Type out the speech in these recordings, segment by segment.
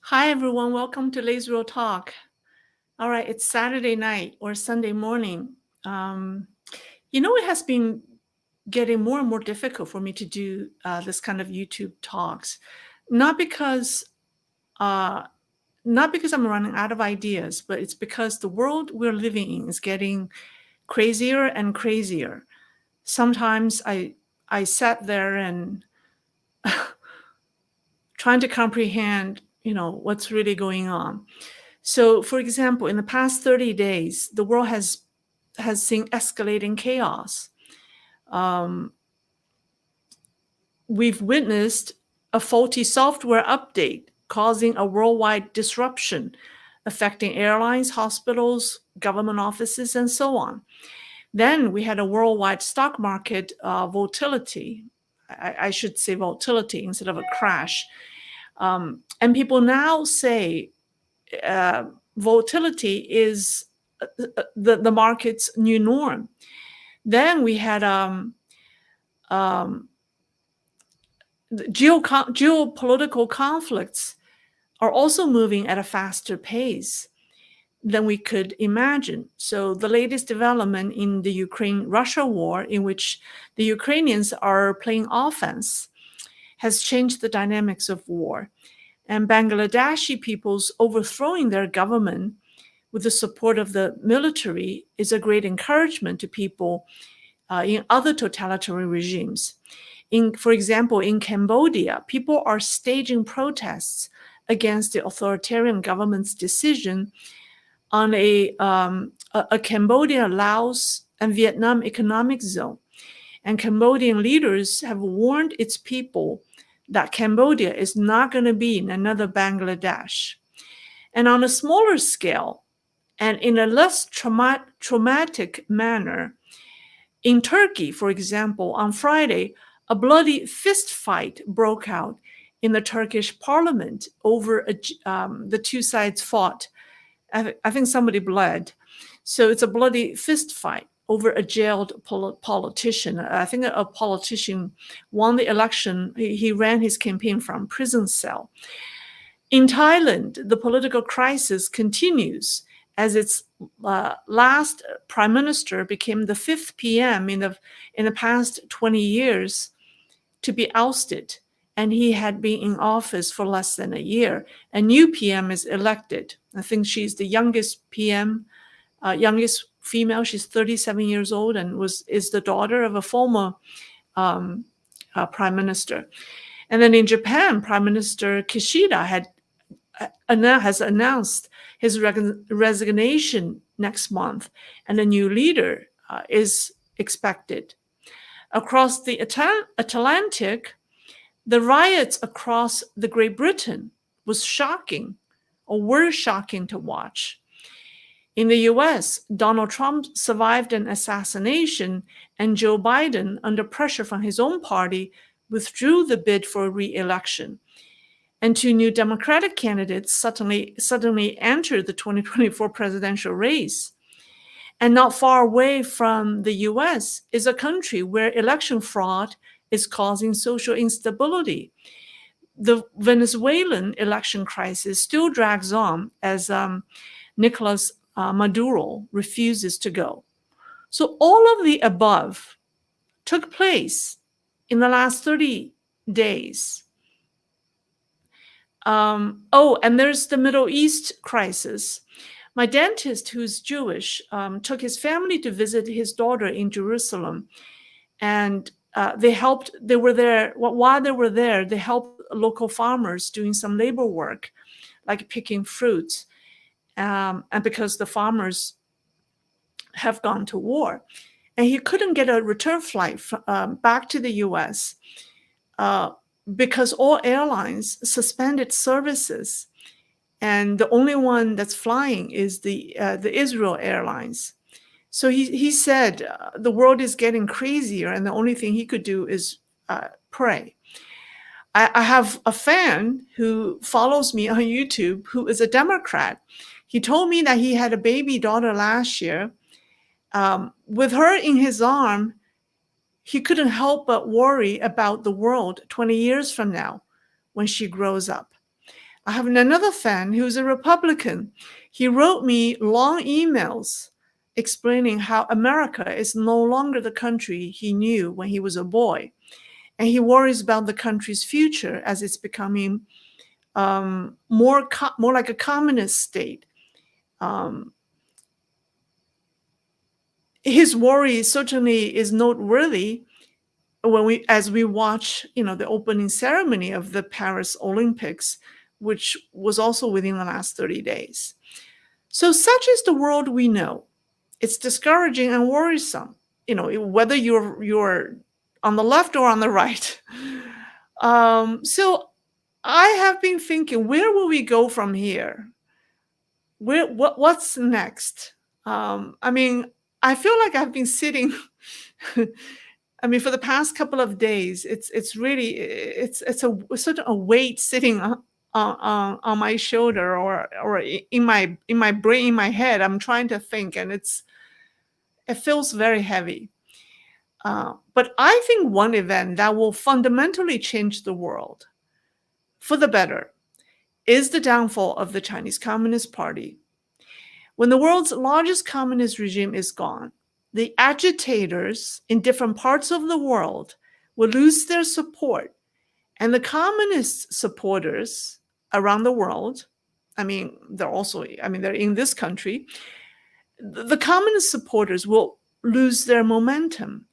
Hi, everyone. Welcome to Leisrealtalk. All right, it's Saturday night or Sunday morning. Um, it has been getting more and more difficult for me to do this kind of YouTube talks, not because uh, not because I'm running out of ideas, but it's because the world we're living in is getting crazier and crazier. Sometimes I sat there and trying to comprehend, what's really going on. So, for example, in the past 30 days, the world has seen escalating chaos. Um, we've witnessed a faulty software update causing a worldwide disruption, affecting airlines, hospitals, government offices, and so on. Then we had a worldwide stock market volatility. I should say volatility instead of a crash. And people now say uh, volatility is the market's new norm. Then we had um, geopolitical conflicts are also moving at a faster pace than we could imagine. So the latest development in the Ukraine-Russia war, in which the Ukrainians are playing offense, has changed the dynamics of war. And Bangladeshi people's overthrowing their government with the support of the military is a great encouragement to people in other totalitarian regimes. For example, in Cambodia, people are staging protests against the authoritarian government's decision on a Cambodia, Laos, and Vietnam economic zone. And Cambodian leaders have warned its people that Cambodia is not going to be in another Bangladesh. And on a smaller scale, and in a less traumatic manner, in Turkey, for example, on Friday, a bloody fist fight broke out in the Turkish parliament over the two sides fought. I think somebody bled. So it's a bloody fist fight over a jailed politician. I think a politician won the election. He ran his campaign from prison cell. In Thailand, the political crisis continues as its last prime minister became the fifth PM in the past 20 years to be ousted, and he had been in office for less than a year. A new PM is elected. I think she's the youngest PM, youngest female. She's 37 years old and is the daughter of a former prime minister. And then in Japan, Prime Minister Kishida has announced his resignation next month, and a new leader is expected. Across the Atlantic, the riots across the Great Britain were shocking to watch. In the US, Donald Trump survived an assassination, and Joe Biden, under pressure from his own party, withdrew the bid for re-election. And two new Democratic candidates suddenly entered the 2024 presidential race. And not far away from the US is a country where election fraud is causing social instability. The Venezuelan election crisis still drags on as Nicolas Maduro refuses to go. So all of the above took place in the last 30 days. And there's the Middle East crisis. My dentist, who's Jewish, took his family to visit his daughter in Jerusalem. And they were there, while they were there, they helped local farmers doing some labor work, like picking fruits. And because the farmers have gone to war. And he couldn't get a return flight back to the US because all airlines suspended services. And the only one that's flying is the Israel Airlines. So he said the world is getting crazier, and the only thing he could do is pray. I have a fan who follows me on YouTube who is a Democrat. He told me that he had a baby daughter last year. With her in his arm, he couldn't help but worry about the world 20 years from now when she grows up. I have another fan who's a Republican. He wrote me long emails explaining how America is no longer the country he knew when he was a boy. And he worries about the country's future as it's becoming more like a communist state. Um, his worry certainly is noteworthy as we watch, the opening ceremony of the Paris Olympics, which was also within the last 30 days. So such is the world we know. It's discouraging and worrisome, whether you're on the left or on the right. So I have been thinking, where will we go from here? What's next? I mean, I feel like I've been sitting. I mean, for the past couple of days, it's really it's a sort of a weight sitting on my shoulder or in my brain, in my head. I'm trying to think, and it feels very heavy. But I think one event that will fundamentally change the world for the better is the downfall of the Chinese Communist Party. When the world's largest communist regime is gone, the agitators in different parts of the world will lose their support. And the communist supporters around the world, they're in this country, the communist supporters will lose their momentum.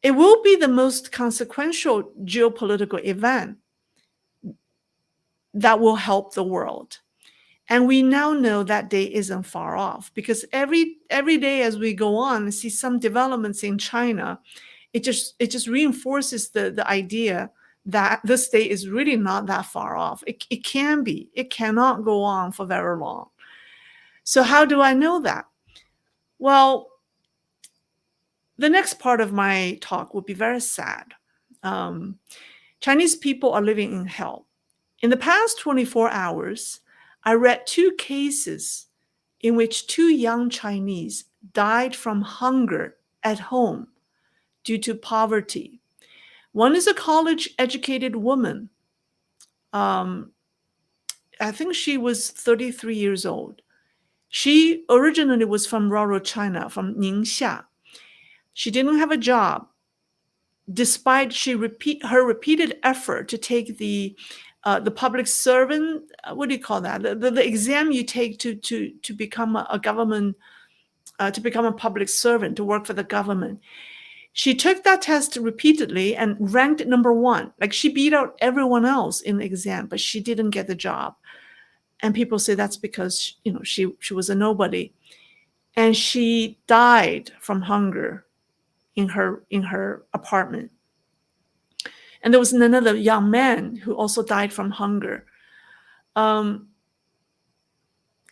It will be the most consequential geopolitical event that will help the world. And we now know that day isn't far off, because every day as we go on and see some developments in China, it just reinforces the idea that this day is really not that far off. It can be. It cannot go on for very long. So how do I know that? Well, the next part of my talk will be very sad. Chinese people are living in hell. In the past 24 hours, I read 2 cases in which 2 young Chinese died from hunger at home due to poverty. One is a college-educated woman. I think she was 33 years old. She originally was from rural China, from Ningxia. She didn't have a job, despite her repeated effort to take the public servant, what do you call that? The exam you take to become a government, to become a public servant, to work for the government. She took that test repeatedly and ranked number 1. Like, she beat out everyone else in the exam, but she didn't get the job. And people say that's because, she was a nobody. And she died from hunger in her apartment. And there was another young man who also died from hunger. In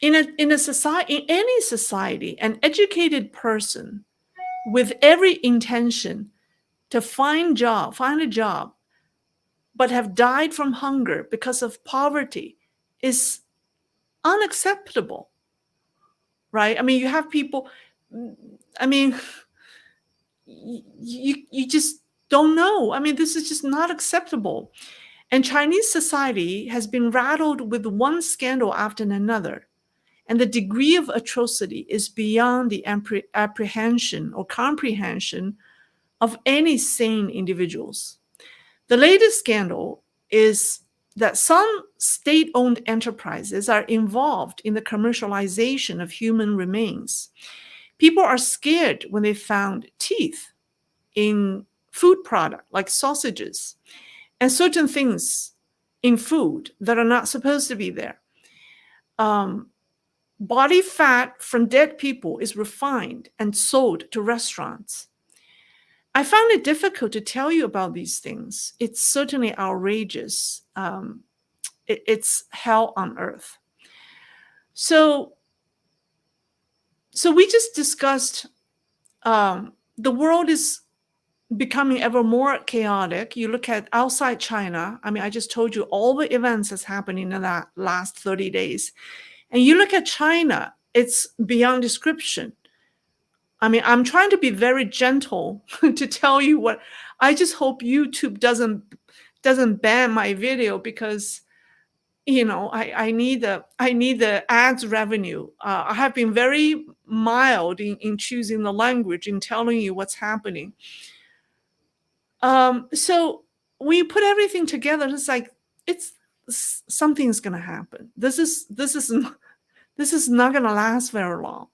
any society, an educated person with every intention to find a job, but have died from hunger because of poverty is unacceptable, right? I mean, you have people, you just don't know. I mean, this is just not acceptable. And Chinese society has been rattled with one scandal after another. And the degree of atrocity is beyond the apprehension or comprehension of any sane individuals. The latest scandal is that some state-owned enterprises are involved in the commercialization of human remains. People are scared when they found teeth in food product like sausages and certain things in food that are not supposed to be there. Body fat from dead people is refined and sold to restaurants. I found it difficult to tell you about these things. It's certainly outrageous. It's hell on earth. So we just discussed the world is becoming ever more chaotic. You look at outside China. I mean, I just told you all the events that's happening in that last 30 days. And you look at China, it's beyond description. I mean, I'm trying to be very gentle to tell you what. I just hope YouTube doesn't ban my video, because I need the ads revenue. I have been very mild in choosing the language, in telling you what's happening. So when you put everything together, it's like something's going to happen. This is not going to last very long.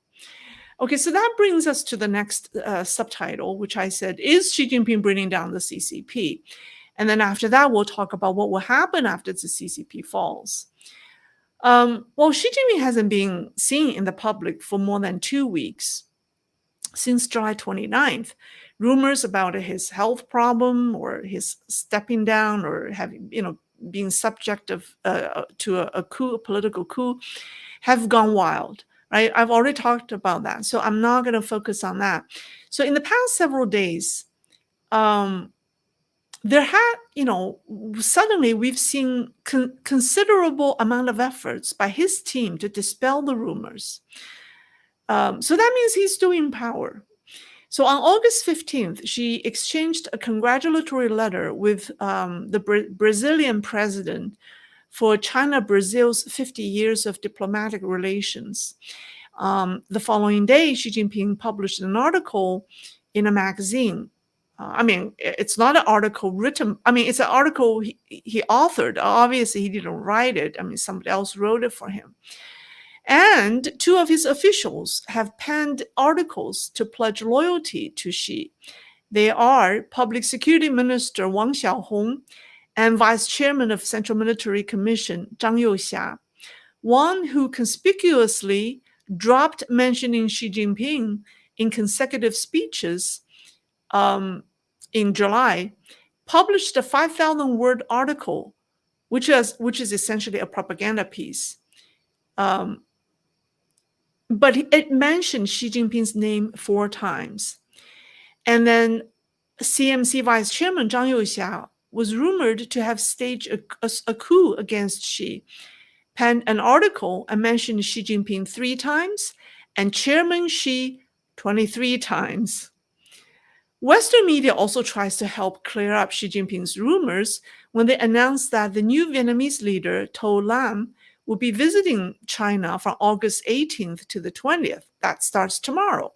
Okay, so that brings us to the next subtitle, which I said, is Xi Jinping bringing down the CCP? And then after that, we'll talk about what will happen after the CCP falls. Well, Xi Jinping hasn't been seen in the public for more than 2 weeks. Since July 29th, rumors about his health problem or his stepping down or having, being subject to a coup, a political coup, have gone wild. Right? I've already talked about that, so I'm not going to focus on that. So in the past several days, there had, suddenly we've seen considerable amount of efforts by his team to dispel the rumors. So that means he's still in power. So on August 15th, she exchanged a congratulatory letter with the Brazilian president for China-Brazil's 50 years of diplomatic relations. The following day, Xi Jinping published an article in a magazine. It's not an article written. It's an article he authored. Obviously, he didn't write it. Somebody else wrote it for him. And two of his officials have penned articles to pledge loyalty to Xi. They are Public Security Minister Wang Xiaohong and Vice Chairman of Central Military Commission Zhang Youxia, one who conspicuously dropped mentioning Xi Jinping in consecutive speeches in July, published a 5,000-word article, which is essentially a propaganda piece. But it mentioned Xi Jinping's name 4 times. And then CMC Vice Chairman Zhang Youxia was rumored to have staged a coup against Xi, penned an article and mentioned Xi Jinping 3 times and Chairman Xi 23 times. Western media also tries to help clear up Xi Jinping's rumors when they announced that the new Vietnamese leader, To Lam, will be visiting China from August 18th to the 20th. That starts tomorrow.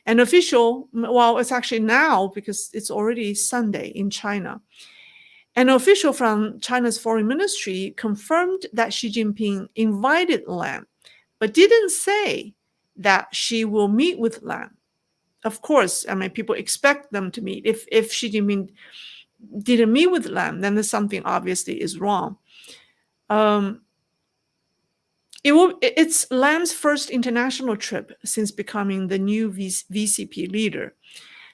An official, well, it's actually now because it's already Sunday in China. An official from China's foreign ministry confirmed that Xi Jinping invited Lam, but didn't say that Xi will meet with Lam. Of course, people expect them to meet. If Xi Jinping didn't meet with Lam, then there's something obviously is wrong. It's Lam's first international trip since becoming the new VCP leader.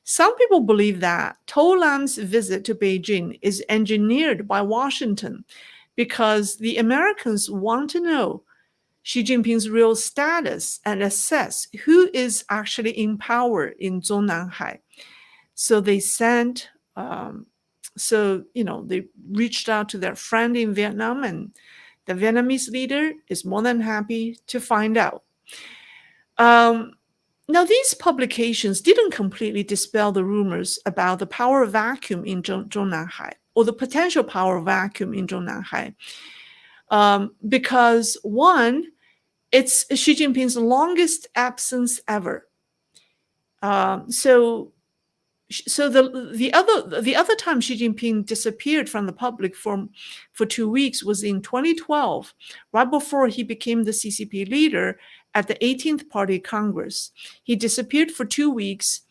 Some people believe that To Lam's visit to Beijing is engineered by Washington because the Americans want to know Xi Jinping's real status and assess who is actually in power in Zhongnanhai. So they sent, they reached out to their friend in Vietnam, and the Vietnamese leader is more than happy to find out. Now, these publications didn't completely dispel the rumors about the power vacuum in Zhongnanhai, or the potential power vacuum in Zhongnanhai, because one, it's Xi Jinping's longest absence ever. So the other time Xi Jinping disappeared from the public for 2 weeks was in 2012, right before he became the CCP leader at the 18th Party Congress. He disappeared for 2 weeks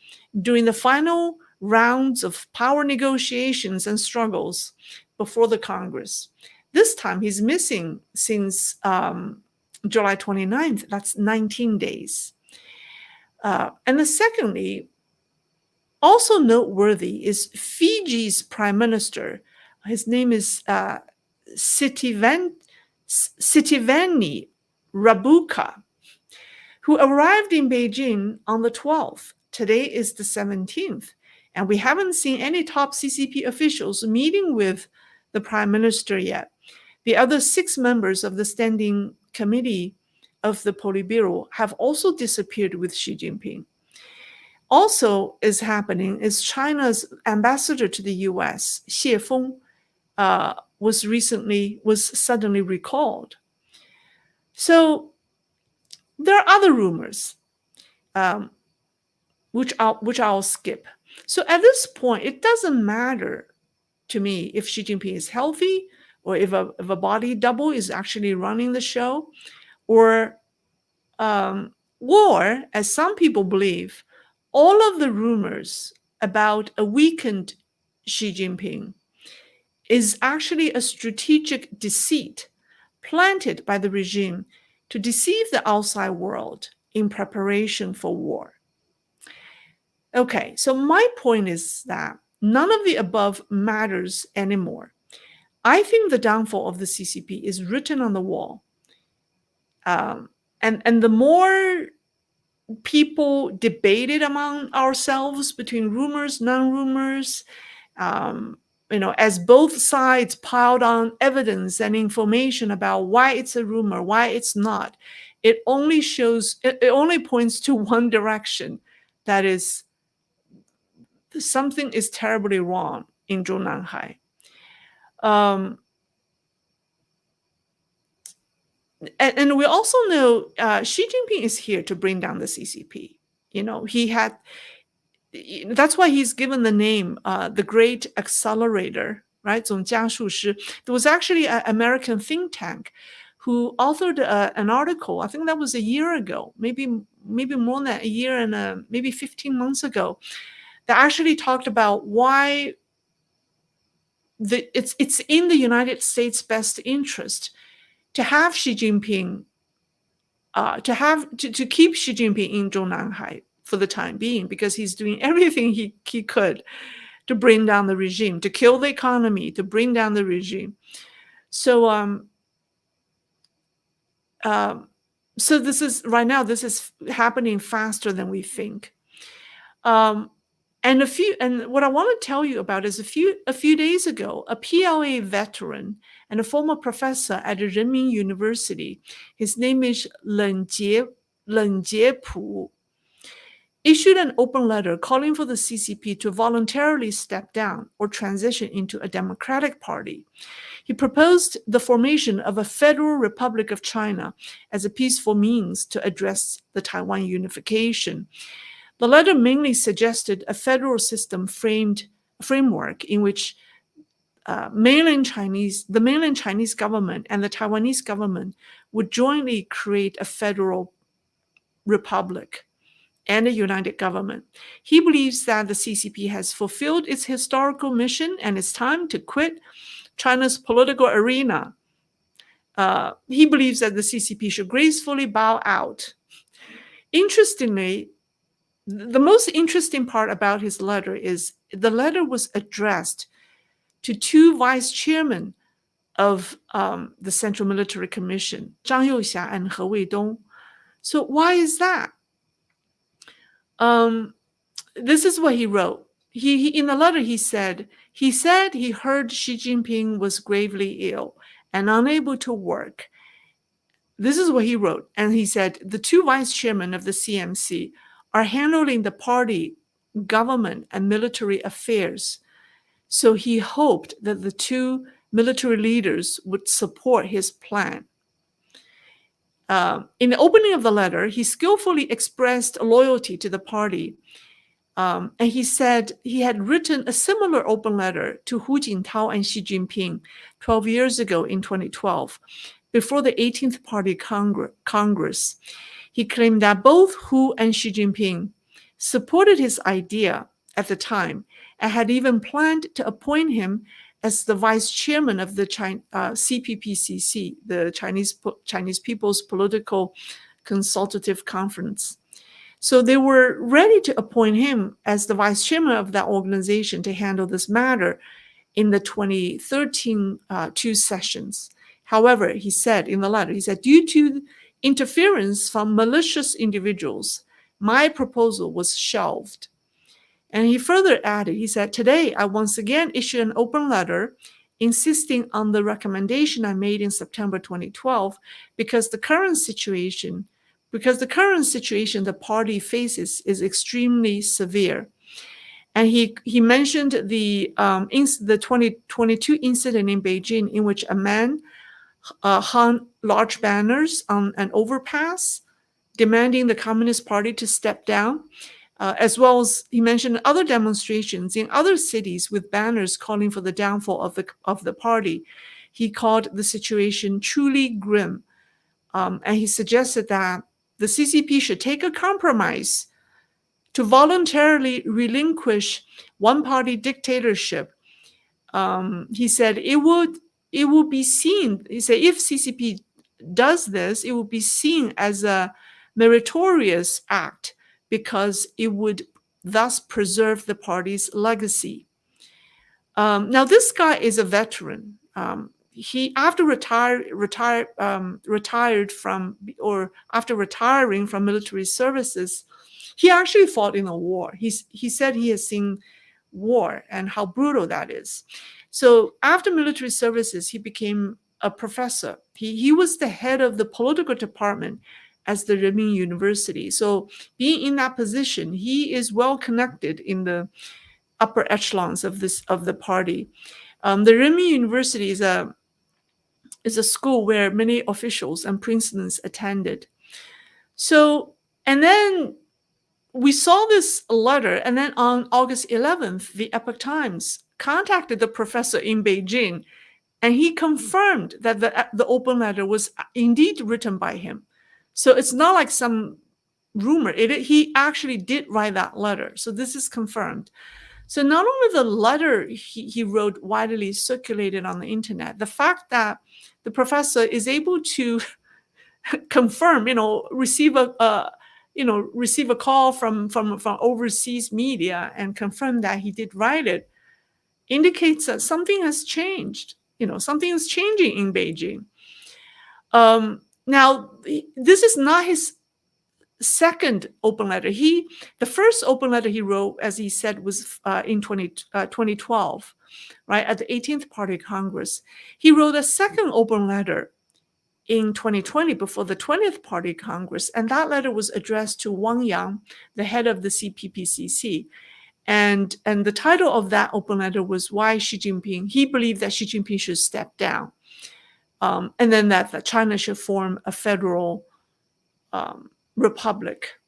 during the final rounds of power negotiations and struggles before the Congress. This time he's missing since July 29th. That's 19 days. And then secondly, also noteworthy is Fiji's prime minister. His name is Sitiveni Rabuka, who arrived in Beijing on the 12th. Today is the 17th, and we haven't seen any top CCP officials meeting with the prime minister yet. The other 6 members of the standing committee of the Politburo have also disappeared with Xi Jinping. Also is happening is China's ambassador to the U.S., Xie Feng, was suddenly recalled. So there are other rumors, um, which I'll skip. So at this point, it doesn't matter to me if Xi Jinping is healthy, or if a body double is actually running the show, or um, or as some people believe, all of the rumors about a weakened Xi Jinping is actually a strategic deceit planted by the regime to deceive the outside world in preparation for war. Okay, so my point is that none of the above matters anymore. I think the downfall of the CCP is written on the wall. And the more people debated among ourselves between rumors, non-rumors, as both sides piled on evidence and information about why it's a rumor, why it's not, it only points to one direction, that is, something is terribly wrong in Zhongnanhai. And we also know Xi Jinping is here to bring down the CCP. That's why he's given the name the Great Accelerator, right? 总加速师. There was actually an American think tank who authored an article, I think that was a year ago, maybe more than a year and maybe 15 months ago, that actually talked about why it's in the United States' best interest to have Xi Jinping, to keep Xi Jinping in Zhongnanhai for the time being, because he's doing everything he could to bring down the regime, to kill the economy, to bring down the regime. So so this is happening faster than we think. And what I want to tell you about is a few days ago, a PLA veteran and a former professor at Renmin University, his name is Len Jiepu, issued an open letter calling for the CCP to voluntarily step down or transition into a democratic party. He proposed the formation of a Federal Republic of China as a peaceful means to address the Taiwan unification. The letter mainly suggested a federal system framework in which the mainland Chinese government and the Taiwanese government would jointly create a federal republic and a united government. He believes that the CCP has fulfilled its historical mission and it's time to quit China's political arena. He believes that the CCP should gracefully bow out. Interestingly, the most interesting part about his letter is the letter was addressed to two vice chairmen of the Central Military Commission, Zhang Youxia and He Weidong. So why is that? This is what he wrote. He in the letter he said he heard Xi Jinping was gravely ill and unable to work. This is what he wrote. And he said the two vice chairmen of the CMC are handling the party, government, and military affairs. So he hoped that the two military leaders would support his plan. In the opening of the letter, he skillfully expressed loyalty to the party. And he said he had written a similar open letter to Hu Jintao and Xi Jinping 12 years ago in 2012, before the 18th Party Congress. He claimed that both Hu and Xi Jinping supported his idea at the time and had even planned to appoint him as the vice chairman of the CPPCC, the Chinese People's Political Consultative Conference. So they were ready to appoint him as the vice chairman of that organization to handle this matter in the 2013 two sessions. However, he said in the letter, due to interference from malicious individuals, my proposal was shelved. And he further added, he said, today I once again issue an open letter insisting on the recommendation I made in September 2012 because the current situation the party faces is extremely severe. And he mentioned the 2022 incident in Beijing in which a man hung large banners on an overpass demanding the Communist Party to step down, as well as he mentioned other demonstrations in other cities with banners calling for the downfall of the party. He called the situation truly grim, and he suggested that the CCP should take a compromise to voluntarily relinquish one-party dictatorship. He said it would be seen. He said if CCP does this, it will be seen as a meritorious act because it would thus preserve the party's legacy. Now, this guy is a veteran. He after retired from, or after retiring from military services, he actually fought in a war. He said he has seen war and how brutal that is. So after military services, he became a professor. He was the head of the political department as the Renmin University. So being in that position, he is well connected in the upper echelons of the party. The Renmin University is a school where many officials and Princetons attended. So, and then we saw this letter, and then on August 11th, the Epoch Times contacted the professor in Beijing, and he confirmed that the open letter was indeed written by him. So it's not like some rumor. He actually did write that letter. So this is confirmed. So not only the letter he wrote widely circulated on the internet, the fact that the professor is able to confirm, receive a call from overseas media and confirm that he did write it, indicates that something has changed. Something is changing in Beijing. Now, this is not his second open letter. The first open letter he wrote, as he said, was in 2012, right, at the 18th Party Congress. He wrote a second open letter in 2020 before the 20th Party Congress, and that letter was addressed to Wang Yang, the head of the CPPCC. And the title of that open letter was why he believed that Xi Jinping should step down, and then that China should form a federal republic.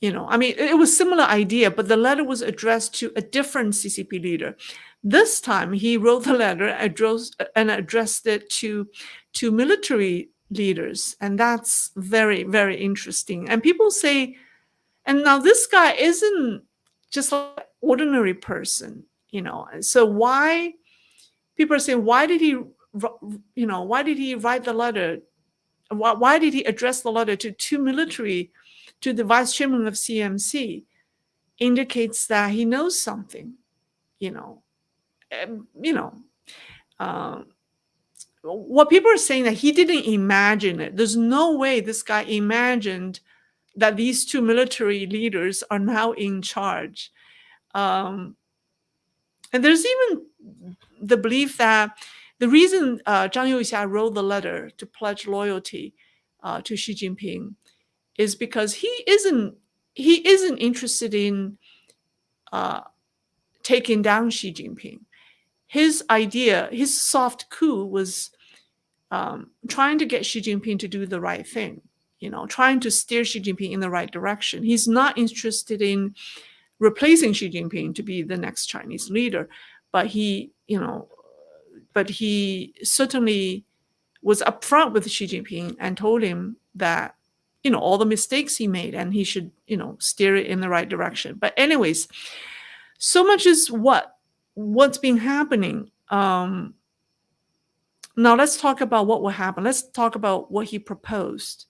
It was similar idea, but the letter was addressed to a different CCP leader. This time, he wrote the letter and addressed it to military leaders, and that's very, very interesting. And people say, and now this guy isn't just an ordinary person, So why people are saying, why did he write the letter? Why did he address the letter to the vice chairman of CMC? Indicates that he knows something, what people are saying that he didn't imagine it. There's no way this guy imagined that these two military leaders are now in charge. And there's even the belief that the reason Zhang Youxia wrote the letter to pledge loyalty to Xi Jinping is because he isn't interested in taking down Xi Jinping. His idea, his soft coup, was trying to get Xi Jinping to do the right thing, trying to steer Xi Jinping in the right direction. He's not interested in replacing Xi Jinping to be the next Chinese leader, but he certainly was upfront with Xi Jinping and told him that, all the mistakes he made and he should, steer it in the right direction. But anyways, so much is what's been happening. Now let's talk about what will happen. Let's talk about what he proposed.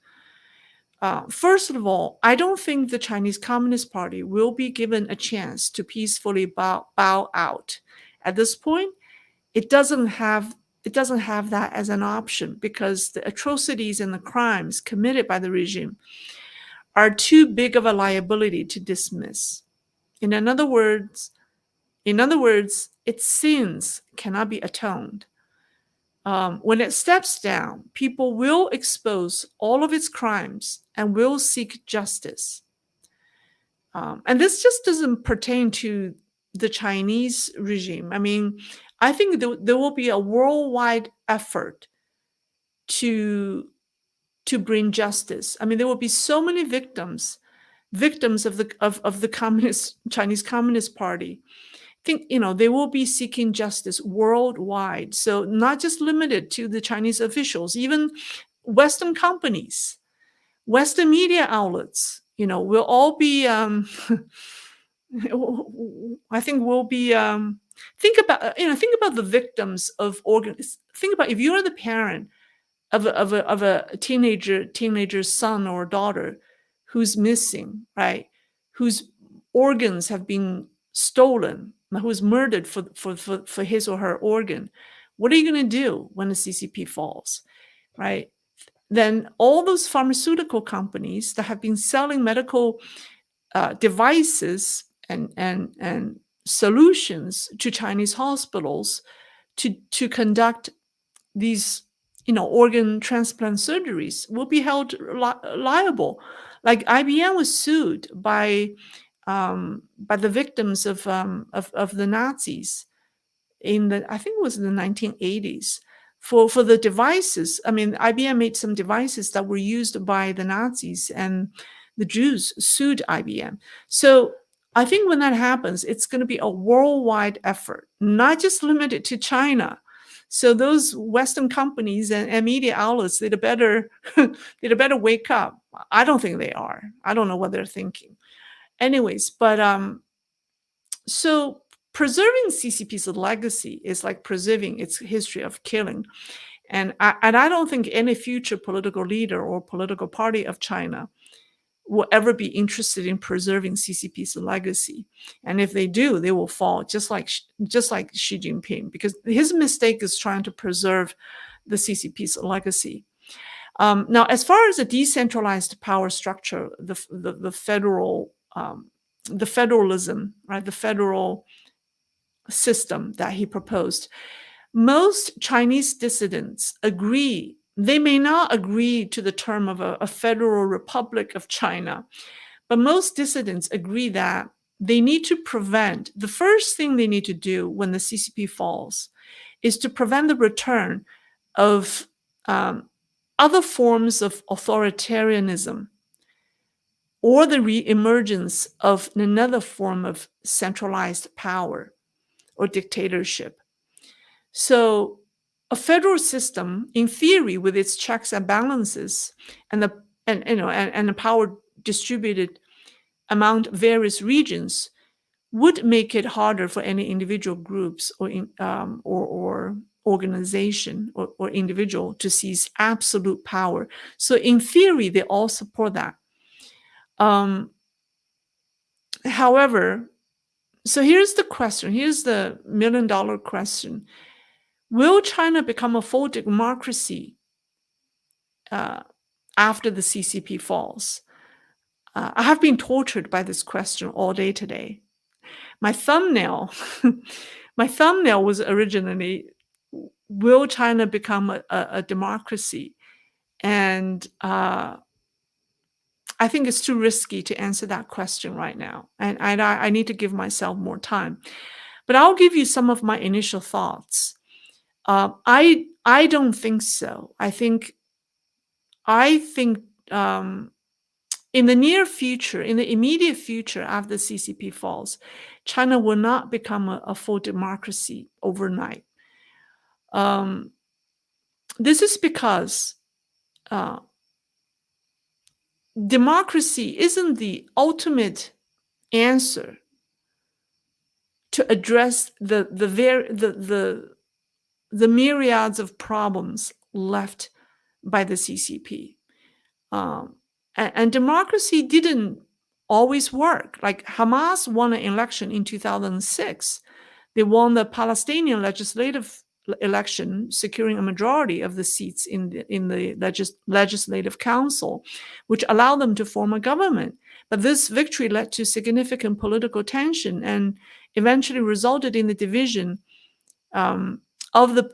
First of all, I don't think the Chinese Communist Party will be given a chance to peacefully bow out. At this point, it doesn't have that as an option because the atrocities and the crimes committed by the regime are too big of a liability to dismiss. In other words, its sins cannot be atoned. When it steps down, people will expose all of its crimes and will seek justice. And this just doesn't pertain to the Chinese regime. I mean, I think there will be a worldwide effort to bring justice. I mean, there will be so many victims of the communist Chinese Communist Party. I think they will be seeking justice worldwide. So not just limited to the Chinese officials, even Western companies, Western media outlets, will all be. I think we'll be. Think about the victims of organs. Think about if you're the parent of a teenager's son or daughter who's missing, right? Whose organs have been stolen, who's murdered for his or her organ. What are you going to do when the CCP falls, right? Then all those pharmaceutical companies that have been selling medical devices and solutions to Chinese hospitals to conduct these organ transplant surgeries will be held liable. Like IBM was sued by the victims of the Nazis in I think it was in the 1980s for the devices. I mean, IBM made some devices that were used by the Nazis, and the Jews sued IBM. So I think when that happens, it's going to be a worldwide effort, not just limited to China. So those Western companies and media outlets, they'd better wake up. I don't think they are. I don't know what they're thinking. Anyways, but so preserving CCP's legacy is like preserving its history of killing. And I don't think any future political leader or political party of China will ever be interested in preserving CCP's legacy. And if they do, they will fall just like Xi Jinping, because his mistake is trying to preserve the CCP's legacy. Now, as far as a decentralized power structure, the federalism, right, the federal system that he proposed, most Chinese dissidents agree. They may not agree to the term of a federal republic of China, but most dissidents agree that they need to prevent, the first thing they need to do when the CCP falls is to prevent the return of other forms of authoritarianism or the re-emergence of another form of centralized power or dictatorship. So a federal system, in theory, with its checks and balances and the power distributed among various regions, would make it harder for any individual groups or organization or individual to seize absolute power. So in theory, they all support that. However, so here's the question. Here's the million-dollar question. Will China become a full democracy after the CCP falls? I have been tortured by this question all day today. My thumbnail was originally, will China become a democracy? And I think it's too risky to answer that question right now. And I need to give myself more time. But I'll give you some of my initial thoughts. I don't think so. I think in the near future, in the immediate future after the CCP falls, China will not become a full democracy overnight. This is because democracy isn't the ultimate answer to address the myriads of problems left by the CCP. And democracy didn't always work. Like Hamas won an election in 2006. They won the Palestinian legislative election, securing a majority of the seats in the legislative council, which allowed them to form a government. But this victory led to significant political tension and eventually resulted in the division of the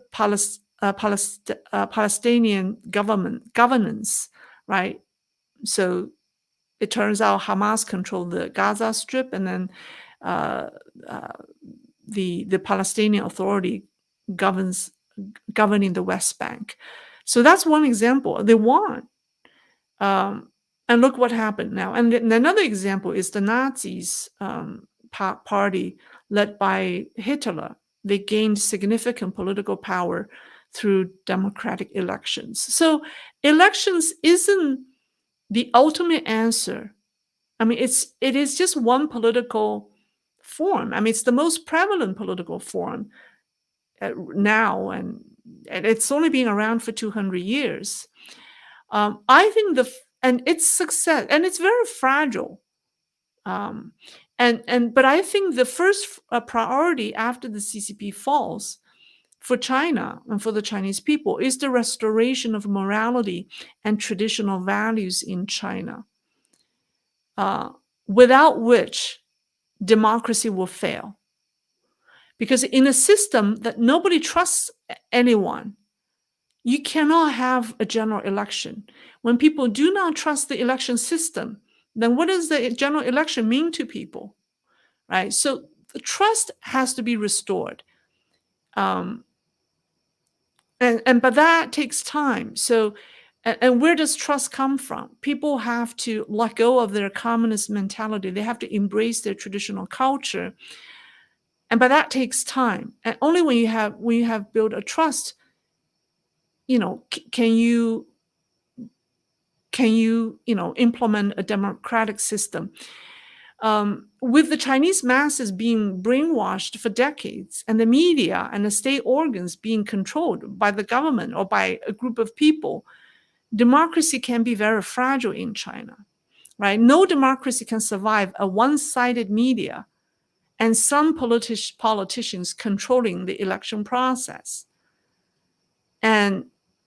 Palestinian governance, right? So it turns out Hamas controlled the Gaza Strip, and then uh, uh, the Palestinian Authority governs governing the West Bank. So that's one example. They won. Um, and look what happened now. And another example is the Nazis party led by Hitler. They gained significant political power through democratic elections. So elections isn't the ultimate answer. I mean, it is just one political form. I mean, it's the most prevalent political form now, and it's only been around for 200 years. I think and its success, and it's very fragile. Um, but I think the first priority after the CCP falls for China and for the Chinese people is the restoration of morality and traditional values in China, uh, without which democracy will fail. Because in a system that nobody trusts anyone, you cannot have a general election. When people do not trust the election system, then what does the general election mean to people, right? So the trust has to be restored. Um, but that takes time. So, and where does trust come from? People have to let go of their communist mentality. They have to embrace their traditional culture, but that takes time. And only when you have built a trust, can you implement a democratic system. With the Chinese masses being brainwashed for decades, and the media and the state organs being controlled by the government or by a group of people, democracy can be very fragile in China, right? No democracy can survive a one-sided media and some politicians controlling the election process. And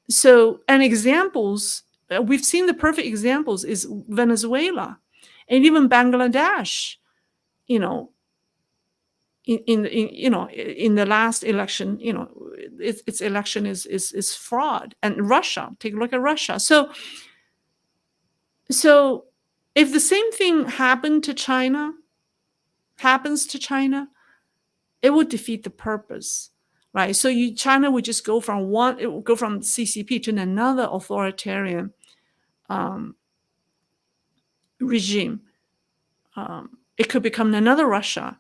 so, and examples, we've seen the perfect examples is Venezuela and even Bangladesh, you know, in the last election, its election is fraud. And Russia, take a look at Russia. So if the same thing happens to China, it would defeat the purpose, right? So China would just go from CCP to another authoritarian regime. It could become another Russia.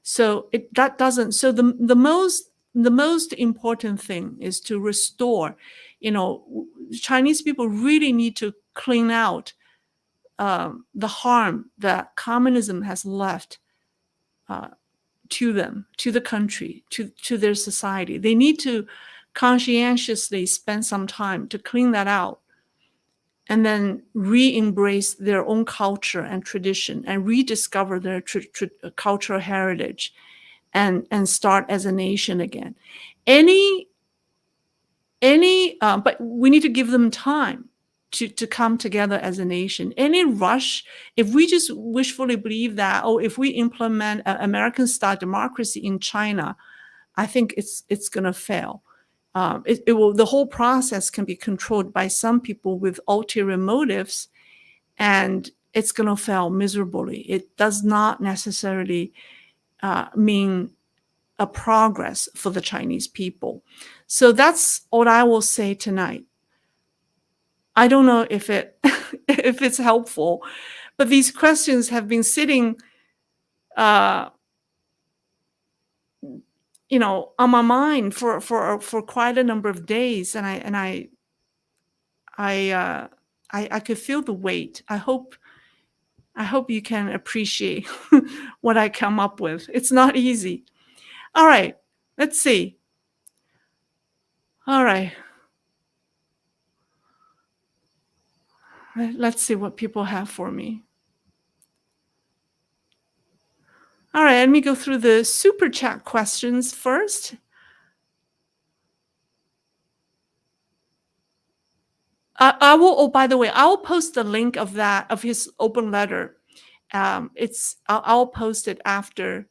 So that doesn't. So the most important thing is to restore. Chinese people really need to clean out the harm that communism has left to them, to the country, to their society. They need to conscientiously spend some time to clean that out, and then re-embrace their own culture and tradition and rediscover their cultural heritage, and start as a nation again. But we need to give them time to come together as a nation. Any rush, if we just wishfully believe that, if we implement American-style democracy in China, I think it's going to fail. The whole process can be controlled by some people with ulterior motives, and it's going to fail miserably. It does not necessarily mean a progress for the Chinese people. So that's what I will say tonight. I don't know if if it's helpful, but these questions have been sitting, uh, on my mind for quite a number of days, and I could feel the weight. I hope you can appreciate what I come up with. It's not easy. All right, let's see. All right, let's see what people have for me. All right, let me go through the super chat questions first. I will. Oh, by the way, I will post the link of his open letter. I'll post it after.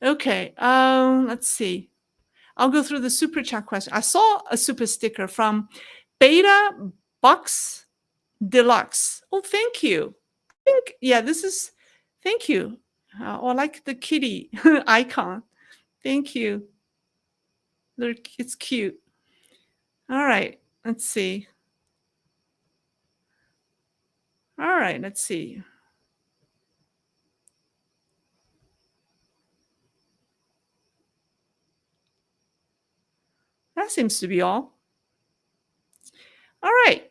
Okay. Let's see. I'll go through the super chat question. I saw a super sticker from Beta Bucks Deluxe. Oh, thank you. I think, yeah, this is, thank you. Oh, I like the kitty icon. Thank you. It's cute. All right, let's see. All right, let's see. That seems to be all. All right,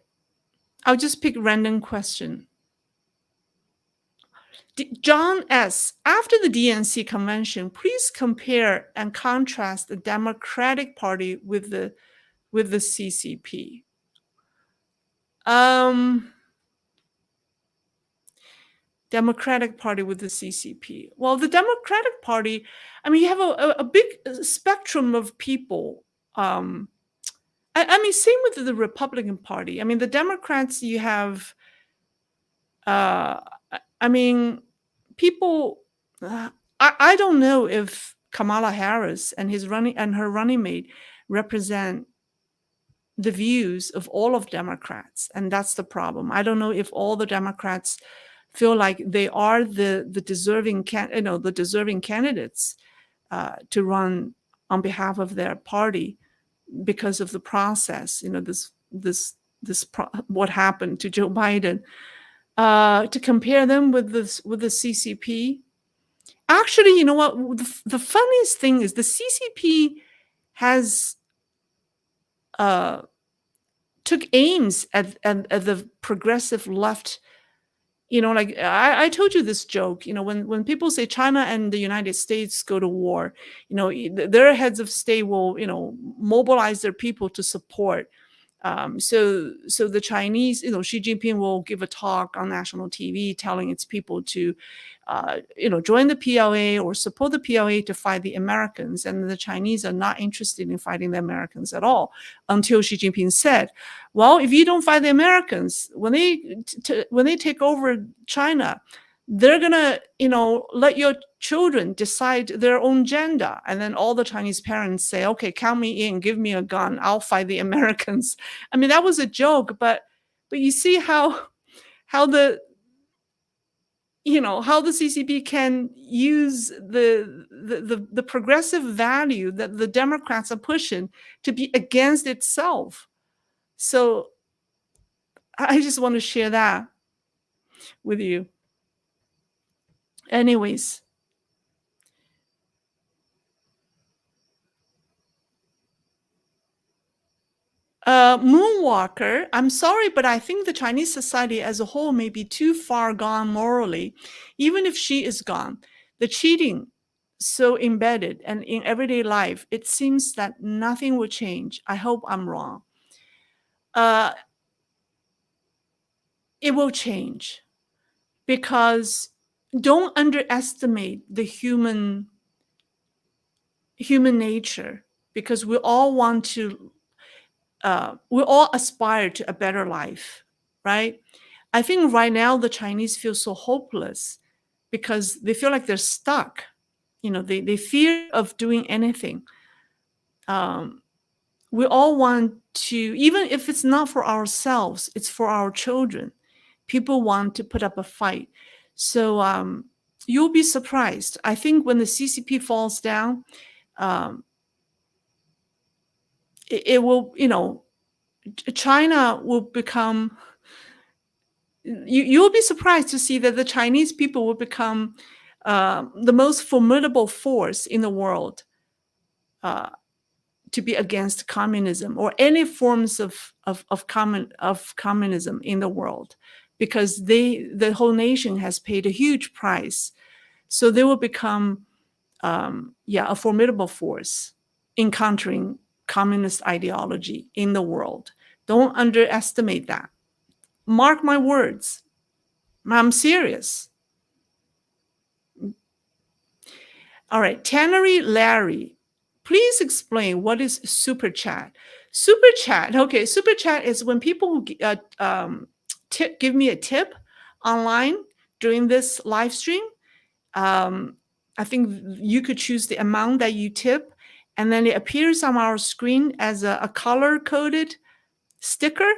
I'll just pick random question. John S. After the DNC convention, please compare and contrast the Democratic Party with the CCP. Democratic Party with the CCP. Well, the Democratic Party, I mean, you have a big spectrum of people. I mean, same with the Republican Party. I mean, the Democrats, you have, I mean, people. I don't know if Kamala Harris and her running mate represent the views of all of Democrats, and that's the problem. I don't know if all the Democrats feel like they are the deserving the deserving candidates to run on behalf of their party because of the process. What happened to Joe Biden. To compare them with the CCP. Actually, you know what? The funniest thing is the CCP has took aims at the progressive left. Like I told you this joke. When people say China and the United States go to war, their heads of state will mobilize their people to support. So the Chinese, Xi Jinping will give a talk on national TV telling its people to, join the PLA or support the PLA to fight the Americans. And the Chinese are not interested in fighting the Americans at all until Xi Jinping said, well, if you don't fight the Americans, when they take over China, they're going to, let your children decide their own gender. And then all the Chinese parents say, okay, count me in, give me a gun, I'll fight the Americans. I mean, that was a joke, but you see how the CCP can use the progressive value that the Democrats are pushing to be against itself. So I just want to share that with you. Anyways. Moonwalker, I'm sorry, but I think the Chinese society as a whole may be too far gone morally. Even if she is gone, the cheating so embedded and in everyday life, it seems that nothing will change. I hope I'm wrong. It will change because don't underestimate the human nature, because we all want to we all aspire to a better life, right? I think right now the Chinese feel so hopeless because they feel like they're stuck. They fear of doing anything. We all want to, even if it's not for ourselves, it's for our children. People want to put up a fight. So you'll be surprised. I think when the CCP falls down, it will, China will become, you'll be surprised to see that the Chinese people will become the most formidable force in the world to be against communism or any forms of communism in the world, because the whole nation has paid a huge price. So they will become a formidable force in countering communist ideology in the world. Don't underestimate that. Mark my words. I'm serious. All right, Tannery Larry, please explain what is super chat. Super chat, okay, super chat is when people give me a tip online during this live stream. I think you could choose the amount that you tip, and then it appears on our screen as a color-coded sticker.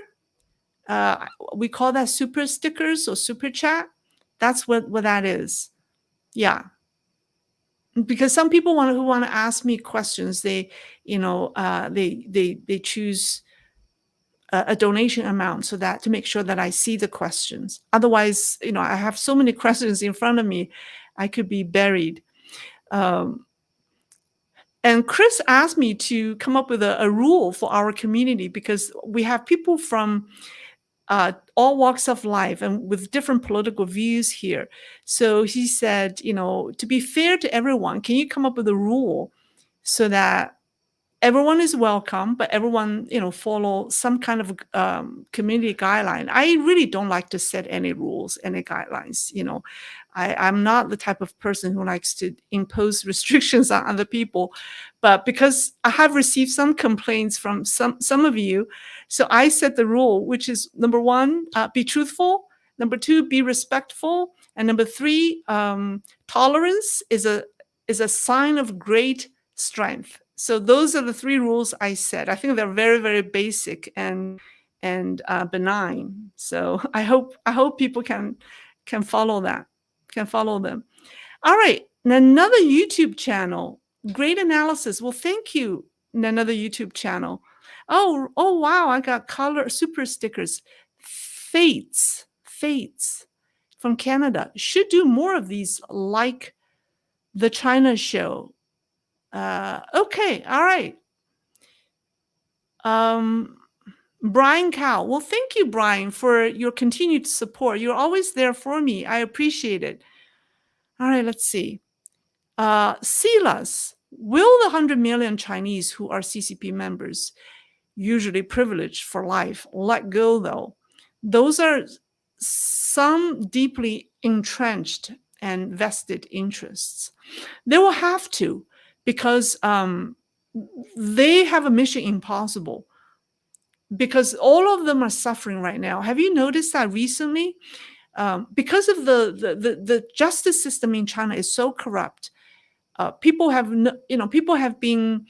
Uh, we call that super stickers or super chat. That's what that is. Yeah, because some people who want to ask me questions, they they choose a donation amount so that to make sure that I see the questions. Otherwise, I have so many questions in front of me, I could be buried. Um, and Chris asked me to come up with a rule for our community because we have people from all walks of life and with different political views here. So he said, to be fair to everyone, can you come up with a rule so that everyone is welcome, but everyone, follow some kind of community guideline. I really don't like to set any rules, any guidelines. I'm not the type of person who likes to impose restrictions on other people, but because I have received some complaints from some of you, so I set the rule, which is number one, be truthful. Number two, be respectful, and number three, tolerance is a sign of great strength. So those are the three rules I set. I think they're very, very basic and benign. So I hope people can follow that, can follow them. All right, and another YouTube channel, great analysis. Well, thank you. And another YouTube channel. Oh wow! I got color super stickers. Fates from Canada should do more of these, like the China show. Okay, all right. Um, Brian Cow. Well, thank you, Brian, for your continued support. You're always there for me. I appreciate it. All right, let's see. Silas, will the 100 million Chinese who are CCP members, usually privileged for life, let go, though? Those are some deeply entrenched and vested interests. They will have to, because they have a mission impossible, because all of them are suffering right now. Have you noticed that recently? Because of the justice system in China is so corrupt, people have been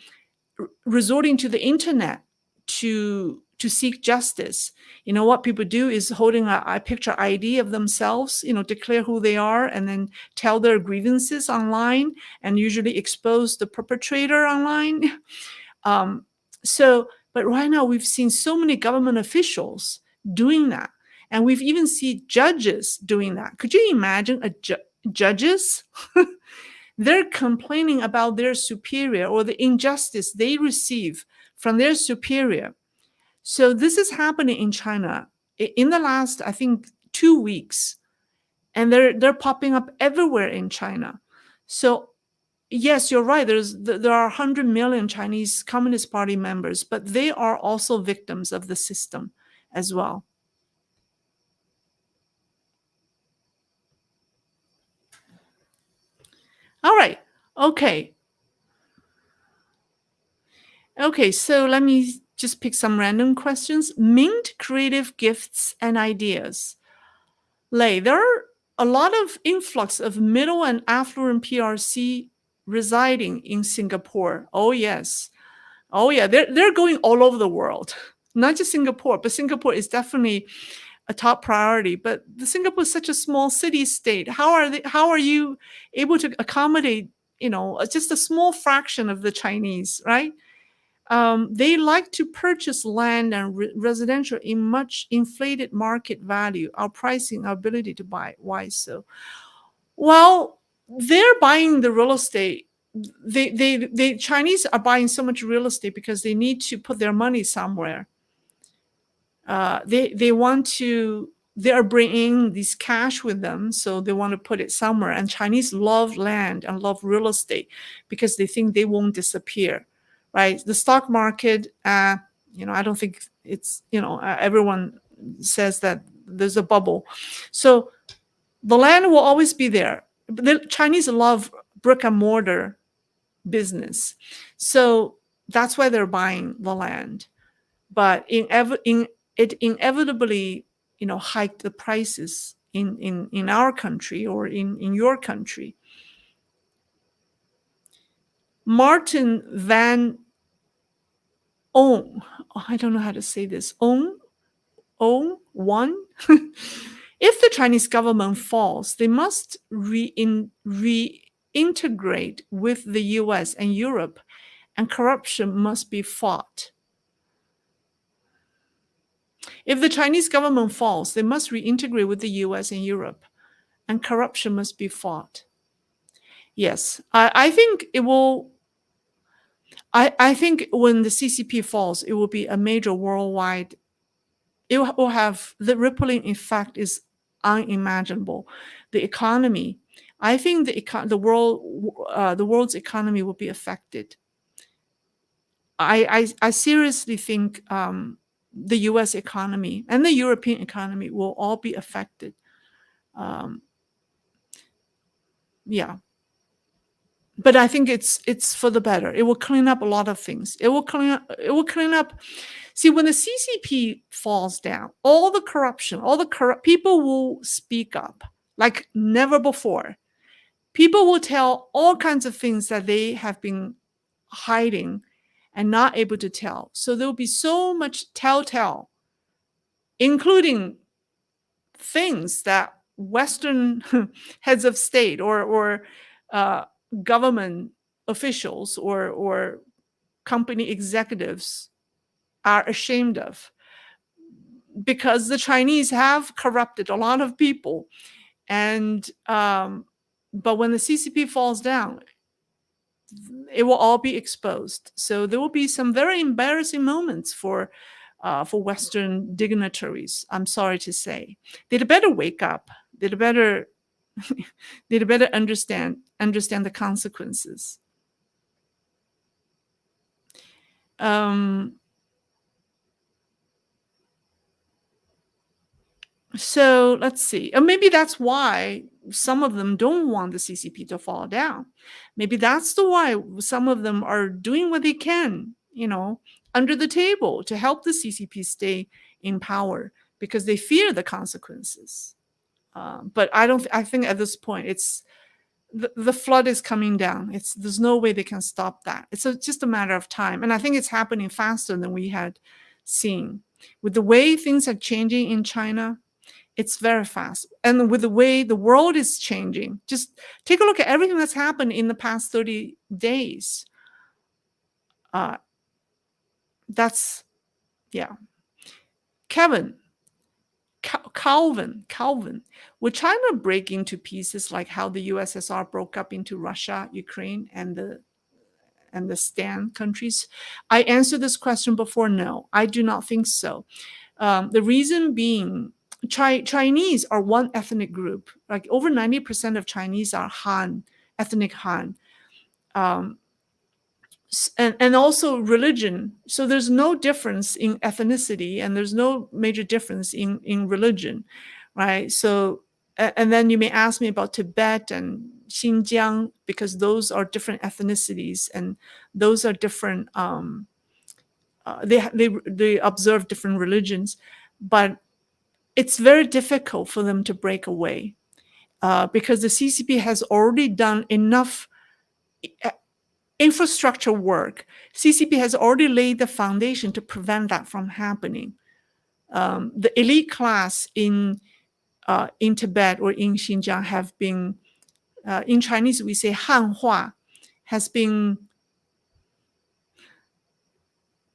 resorting to the internet to seek justice. What people do is holding a picture ID of themselves, declare who they are, and then tell their grievances online, and usually expose the perpetrator online. Um, but right now we've seen so many government officials doing that, and we've even seen judges doing that. Could you imagine judges? They're complaining about their superior or the injustice they receive from their superior. So this is happening in China in the last, I think, 2 weeks, and they're popping up everywhere in China. So yes, you're right. There are 100 million Chinese Communist Party members, but they are also victims of the system as well. All right. Okay. Okay, so let me just pick some random questions. Mint creative gifts and ideas. Lei, there are a lot of influx of middle and affluent PRC residing in Singapore. Oh, yes. Oh, yeah. They're going all over the world, not just Singapore, but Singapore is definitely a top priority. But Singapore is such a small city state. How are you able to accommodate, just a small fraction of the Chinese, right? They like to purchase land and residential in much inflated market value. Our pricing, our ability to buy. Why so? Well, they're buying the real estate. The Chinese are buying so much real estate because they need to put their money somewhere. They are bringing this cash with them, so they want to put it somewhere. And Chinese love land and love real estate because they think they won't disappear, right? The stock market, I don't think it's, everyone says that there's a bubble. So the land will always be there. The Chinese love brick and mortar business. So that's why they're buying the land. But it inevitably, hiked the prices in our country or in your country. Martin Van Own, I don't know how to say this, one. If the Chinese government falls, they must reintegrate with the US and Europe, and corruption must be fought. If the Chinese government falls, they must reintegrate with the US and Europe, and corruption must be fought. Yes, I think it will. I think when the CCP falls, it will be a major worldwide. It will have the rippling effect is unimaginable. The economy, I think the world's economy will be affected. I seriously think the U.S. economy and the European economy will all be affected. Um, yeah, but I think it's for the better. It will clean up a lot of things. It will clean up. It will clean up. See, when the CCP falls down, all the corruption, all the corrupt people will speak up like never before. People will tell all kinds of things that they have been hiding and not able to tell. So there will be so much telltale, including things that Western heads of state or uh, government officials or company executives are ashamed of, because the Chinese have corrupted a lot of people. And but when the CCP falls down, it will all be exposed. So there will be some very embarrassing moments for Western dignitaries. I'm sorry to say, they'd better wake up. They'd better they'd better understand the consequences. So let's see. And maybe that's why some of them don't want the CCP to fall down. Maybe that's the why some of them are doing what they can, under the table to help the CCP stay in power, because they fear the consequences. But I think at this point, it's the flood is coming down. There's no way they can stop that. It's just a matter of time. And I think it's happening faster than we had seen. With the way things are changing in China, it's very fast. And with the way the world is changing, just take a look at everything that's happened in the past 30 days. That's, yeah. Calvin, would China break into pieces like how the USSR broke up into Russia, Ukraine, and the Stan countries? I answered this question before. No, I do not think so. The reason being, Chinese are one ethnic group. Like over 90% of Chinese are Han, ethnic Han. And also religion. So there's no difference in ethnicity, and there's no major difference in religion, right? So, and then you may ask me about Tibet and Xinjiang, because those are different ethnicities, and those are different. They observe different religions, but it's very difficult for them to break away, because the CCP has already done enough infrastructure work. CCP has already laid the foundation to prevent that from happening. The elite class in Tibet or in Xinjiang have been, in Chinese we say Hanhua, has been,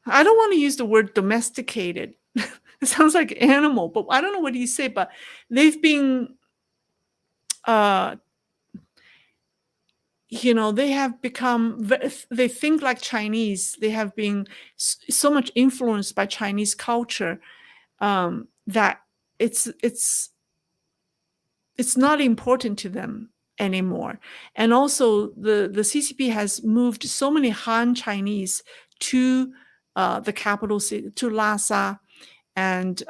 I don't want to use the word domesticated. It sounds like animal, but I don't know what you say, but they've been, they have become, they think like Chinese. They have been so much influenced by Chinese culture that it's not important to them anymore. And also the CCP has moved so many Han Chinese to the capital city, to Lhasa, and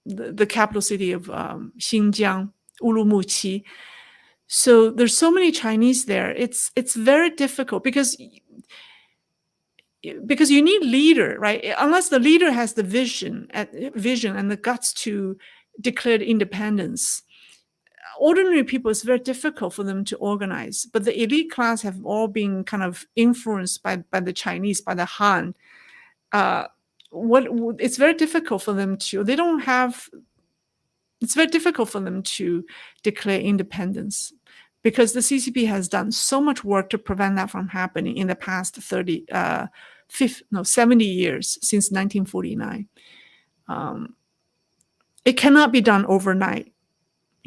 the capital city of Xinjiang, Urumqi. So there's so many Chinese there. It's very difficult because you need leader, right? Unless the leader has the vision and the guts to declare independence, ordinary people, it's very difficult for them to organize. But the elite class have all been kind of influenced by the Chinese, by the Han. Uh, what it's very difficult for them to. They don't have. It's very difficult for them to declare independence because the CCP has done so much work to prevent that from happening in the past 70 years since 1949. It cannot be done overnight.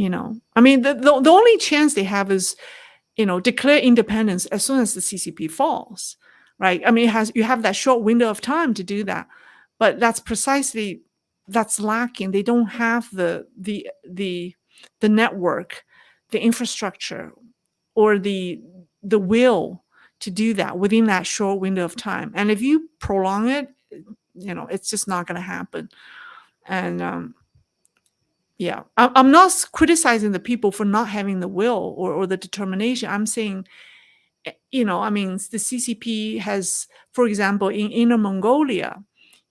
I mean, the only chance they have is, declare independence as soon as the CCP falls, right? I mean, you have that short window of time to do that, but that's lacking. They don't have the network, the infrastructure, or the will to do that within that short window of time. And if you prolong it, it's just not going to happen. And yeah, I'm not criticizing the people for not having the will or the determination. I'm saying, I mean, the CCP has, for example, in Inner Mongolia,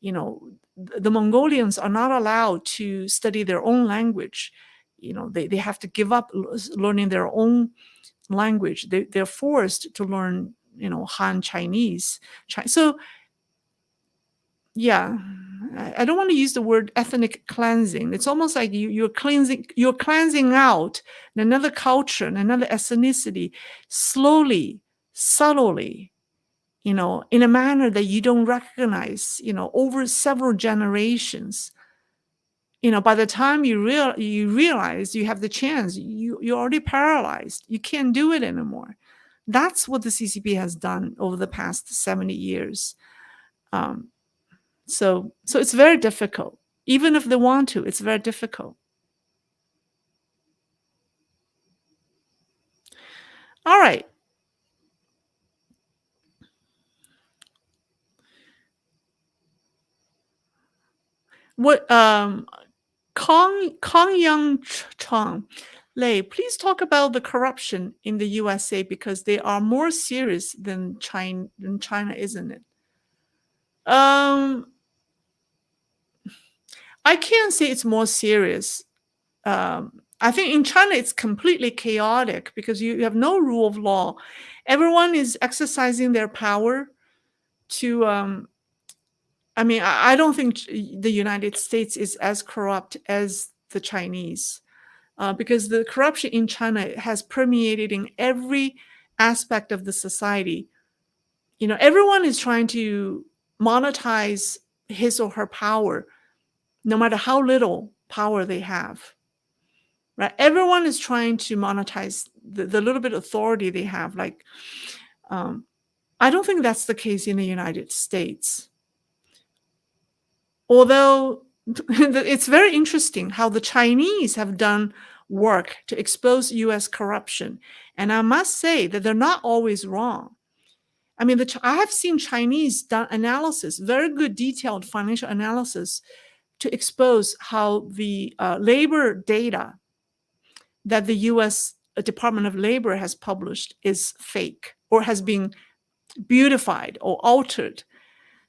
the Mongolians are not allowed to study their own language. They have to give up learning their own language. They're forced to learn, Han Chinese. So yeah, I don't want to use the word ethnic cleansing. It's almost like you're cleansing out another culture and another ethnicity slowly, subtly, in a manner that you don't recognize, over several generations. By the time you realize you have the chance, you're already paralyzed. You can't do it anymore. That's what the CCP has done over the past 70 years. So it's very difficult. Even if they want to, it's very difficult. All right. What Kong Yang Chang Lei, please talk about the corruption in the USA because they are more serious than China, isn't it? I can't say it's more serious. I think in China it's completely chaotic because you have no rule of law. Everyone is exercising their power to. I mean, I don't think the United States is as corrupt as the Chinese, because the corruption in China has permeated in every aspect of the society. Everyone is trying to monetize his or her power, no matter how little power they have. Right? Everyone is trying to monetize the little bit of authority they have. Like, I don't think that's the case in the United States. Although it's very interesting how the Chinese have done work to expose US corruption. And I must say that they're not always wrong. I mean, I have seen Chinese done analysis, very good detailed financial analysis to expose how the labor data that the US Department of Labor has published is fake or has been beautified or altered.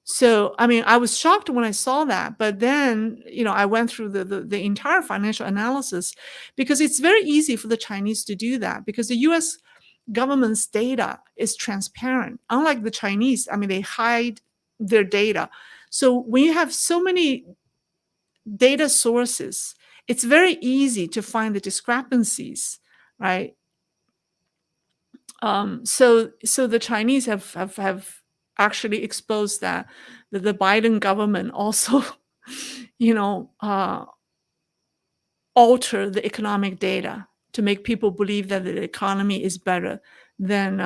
So, I mean, I was shocked when I saw that, but then, I went through the entire financial analysis because it's very easy for the Chinese to do that because the US government's data is transparent. Unlike the Chinese, I mean, they hide their data. So when you have so many data sources, it's very easy to find the discrepancies, right? So the Chinese have actually exposed that the Biden government also, alter the economic data to make people believe that the economy is better than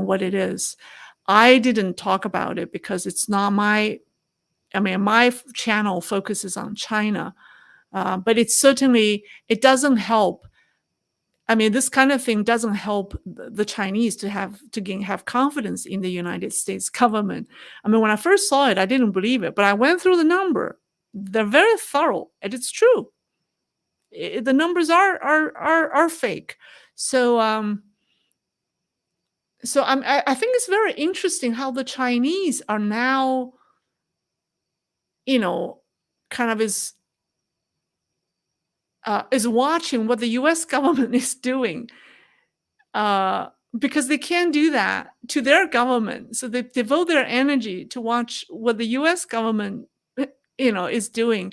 what it is. I didn't talk about it because it's not my. I mean, my channel focuses on China, but it doesn't help. I mean, this kind of thing doesn't help the Chinese to have confidence in the United States government. I mean, when I first saw it, I didn't believe it, but I went through the number. They're very thorough, and it's true. The numbers are fake. So I think it's very interesting how the Chinese are now, kind of is is watching what the U.S. government is doing, uh, because they can't do that to their government. So they devote their energy to watch what the U.S. government, is doing.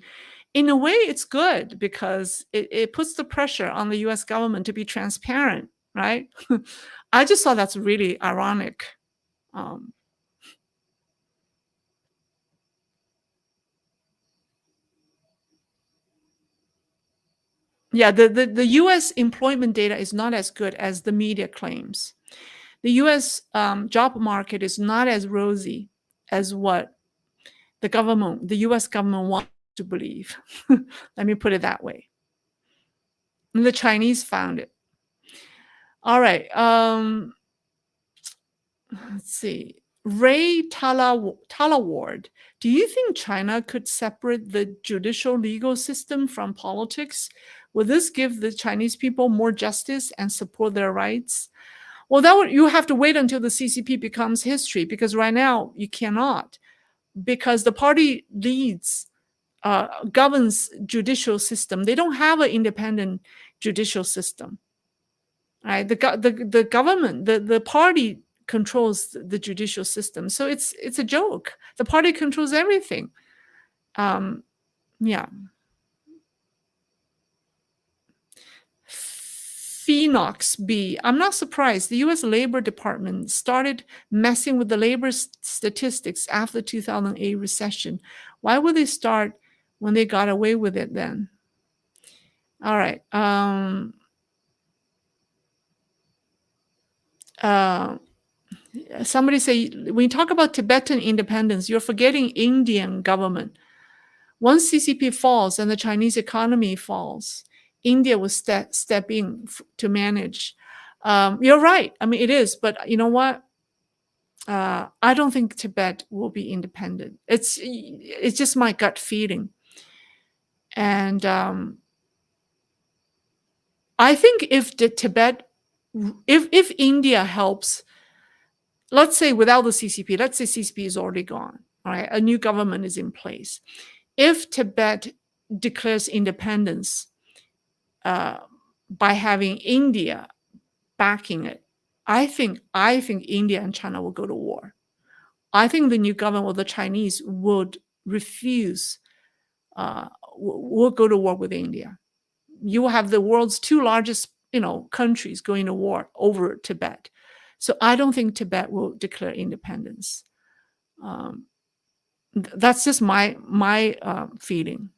In a way, it's good because it puts the pressure on the U.S. government to be transparent, right? I just thought that's really ironic. Um, yeah, the U.S. employment data is not as good as the media claims. The U.S. Job market is not as rosy as what the U.S. government wants to believe. Let me put it that way. And the Chinese found it. All right. Let's see. Ray Talaward, do you think China could separate the judicial legal system from politics? Will this give the Chinese people more justice and support their rights? Well, you have to wait until the CCP becomes history, because right now you cannot, because the party governs judicial system. They don't have an independent judicial system, right? The government, the party controls the judicial system. So it's a joke. The party controls everything. Um, yeah. Phoenix B. I'm not surprised. The U.S. Labor Department started messing with the labor statistics after the 2008 recession. Why would they start when they got away with it then? All right. Uh, Somebody say, when you talk about Tibetan independence, you're forgetting Indian government. Once CCP falls and the Chinese economy falls, India will step in to manage. You're right. I mean, it is. But you know what? I don't think Tibet will be independent. It's just my gut feeling. And I think if if India helps, let's say without the CCP, let's say CCP is already gone, all right, a new government is in place. If Tibet declares independence by having India backing it, I think India and China will go to war. I think the new government or the Chinese would refuse, will go to war with India. You will have the world's two largest, countries going to war over Tibet. So I don't think Tibet will declare independence. Um, that's just my feeling.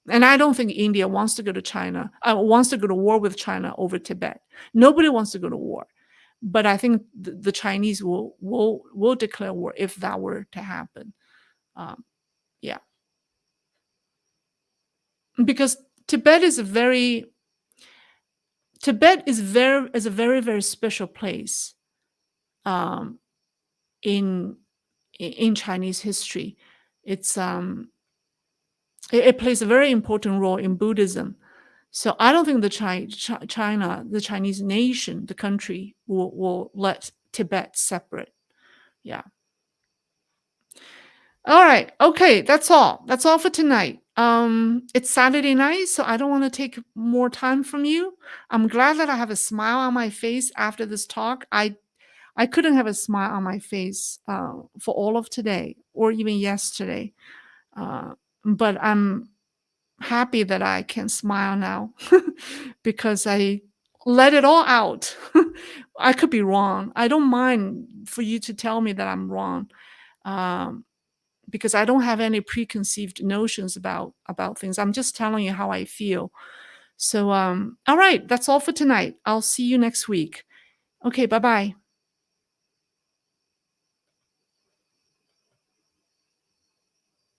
And I don't think India wants to go to China, wants to go to war with China over Tibet. Nobody wants to go to war. But I think the Chinese will declare war if that were to happen. Yeah, because Tibet is a very, very special place, um, in Chinese history. It's it plays a very important role in Buddhism. So I don't think China, the Chinese nation, the country, will let Tibet separate. Yeah. All right. Okay. That's all. That's all for tonight. It's Saturday night, so I don't want to take more time from you. I'm glad that I have a smile on my face after this talk. I couldn't have a smile on my face for all of today or even yesterday. Uh, but I'm happy that I can smile now because I let it all out. I could be wrong. I don't mind for you to tell me that I'm wrong, um, because I don't have any preconceived notions about things. I'm just telling you how I feel. So, all right, that's all for tonight. I'll see you next week. Okay, bye bye.